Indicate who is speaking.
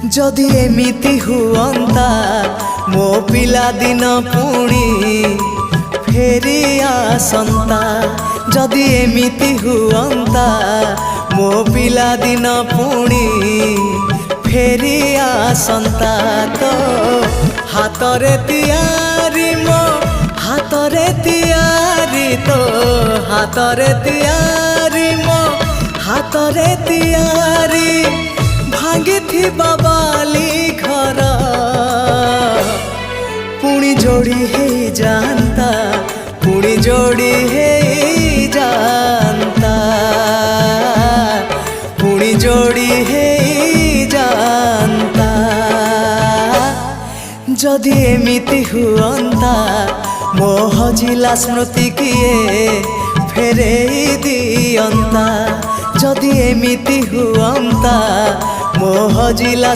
Speaker 1: जदि एमिति हुअंता मो पिला दिन पुणी फेरी आसंता। जदि एमिति हुअंता मो पिला दिन पुणी फेरी आसंता। तो हातरे तियारी मो हातरे तियारी तो हातरे तियारी मो हातरे तियारी भांगी थी बाबाली घर पुणी जोड़ी है जानता पुणी जोड़ी है जानता पुणी जोड़ी है जानता। जदि एमिति हुअंता मो हजिला स्मृति किए फेरे दियंता। जदि एमिति हुअंता मो हजिला